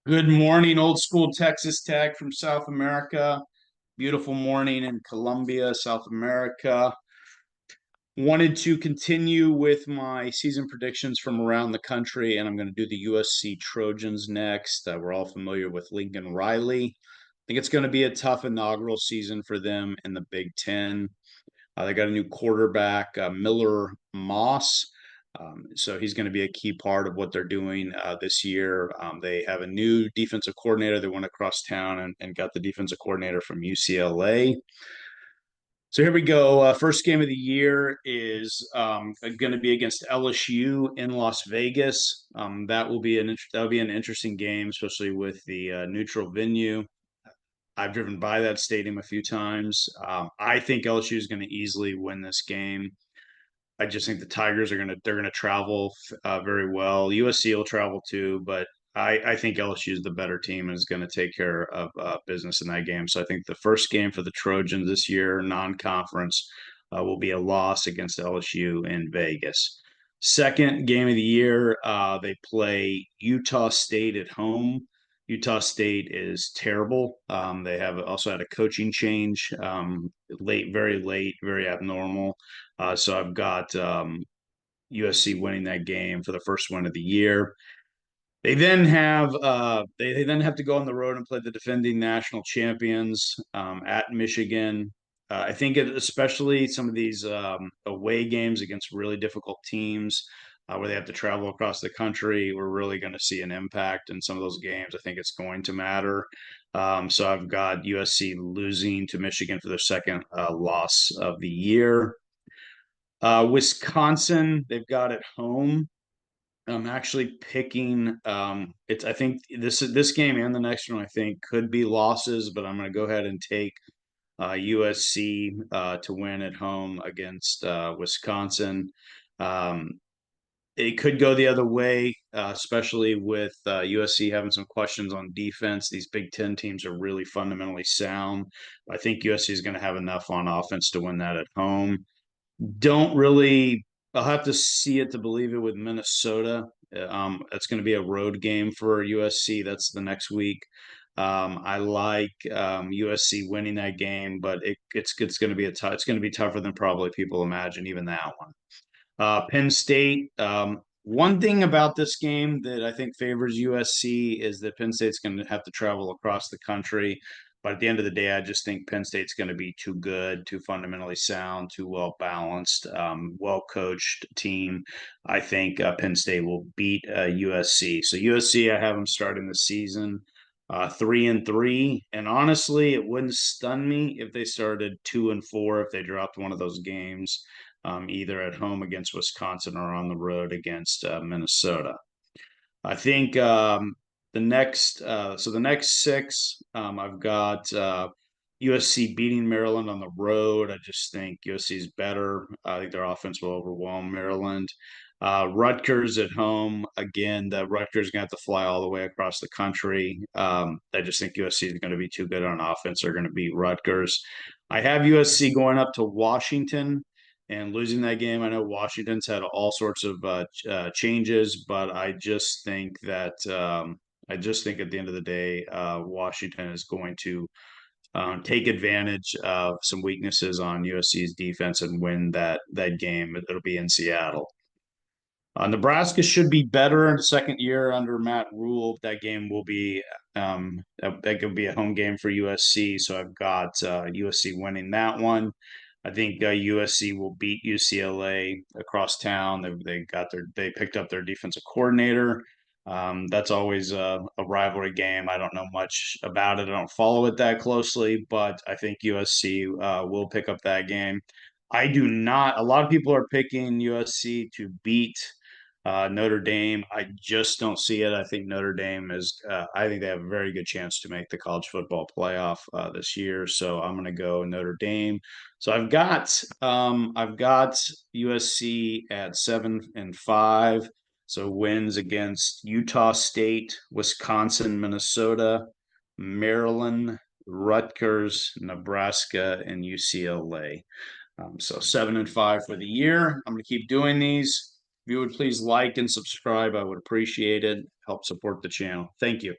Good morning, old school Texas Tech from South America. Beautiful morning in Colombia, South America. Wanted to continue with my season predictions from around the country, and I'm going to do the USC Trojans next. We're all familiar with Lincoln Riley. I think it's going to be a tough inaugural season for them in the Big Ten. They got a new quarterback, Miller Moss. So he's going to be a key part of what they're doing this year. They have a new defensive coordinator. They went across town and got the defensive coordinator from UCLA. So here we go. First game of the year is going to be against LSU in Las Vegas. That will be an interesting game, especially with the neutral venue. I've driven by that stadium a few times. I think LSU is going to easily win this game. I just think the Tigers are gonna travel very well. USC will travel too, but I think LSU is the better team and is going to take care of business in that game. So I think the first game for the Trojans this year, non-conference, will be a loss against LSU in Vegas. Second game of the year, they play Utah State at home. Utah State is terrible. They have also had a coaching change late, very abnormal. So I've got USC winning that game for the first win of the year. They then have to go on the road and play the defending national champions at Michigan. I think especially some of these away games against really difficult teams where they have to travel across the country, we're really going to see an impact in some of those games. I think it's going to matter. So I've got USC losing to Michigan for their second loss of the year. Wisconsin, they've got at home. I'm actually picking it's I think this game and the next one I think could be losses, but I'm going to go ahead and take USC to win at home against Wisconsin. Um, it could go the other way, especially with USC having some questions on defense. These Big Ten teams are really fundamentally sound. I think USC is going to have enough on offense to win that at home. Don't really. I'll have to see it to believe it with Minnesota. It's going to be a road game for USC. That's the next week. I like USC winning that game, but it's going to be it's going to be tougher than probably people imagine. Even that one. Penn State. One thing about this game that I think favors USC is that Penn State's going to have to travel across the country. But at the end of the day, I just think Penn State's going to be too good, too fundamentally sound, too well balanced, well coached team. I think Penn State will beat USC. So USC, I have them starting the season 3-3, and honestly, it wouldn't stun me if they started 2-4 if they dropped one of those games, either at home against Wisconsin or on the road against Minnesota. I think the next six, I've got USC beating Maryland on the road. I just think USC is better. I think their offense will overwhelm Maryland. Rutgers at home. Again, the Rutgers going to have to fly all the way across the country. I just think USC is going to be too good on offense. They're going to beat Rutgers. I have USC going up to Washington and losing that game. I know Washington's had all sorts of changes, but I just think at the end of the day, Washington is going to take advantage of some weaknesses on USC's defense and win that game. It'll be in Seattle. Nebraska should be better in the second year under Matt Rule. That game will be that could be a home game for USC. So I've got USC winning that one. I think USC will beat UCLA across town. They picked up their defensive coordinator. That's always a rivalry game. I don't know much about it. I don't follow it that closely, but I think USC will pick up that game. I do not. A lot of people are picking USC to beat Notre Dame. I just don't see it. I think Notre Dame is. I think they have a very good chance to make the college football playoff this year. So I'm going to go Notre Dame. So I've got USC at 7-5. So wins against Utah State, Wisconsin, Minnesota, Maryland, Rutgers, Nebraska, and UCLA. So 7-5 for the year. I'm going to keep doing these. If you would please like and subscribe, I would appreciate it. Help support the channel. Thank you.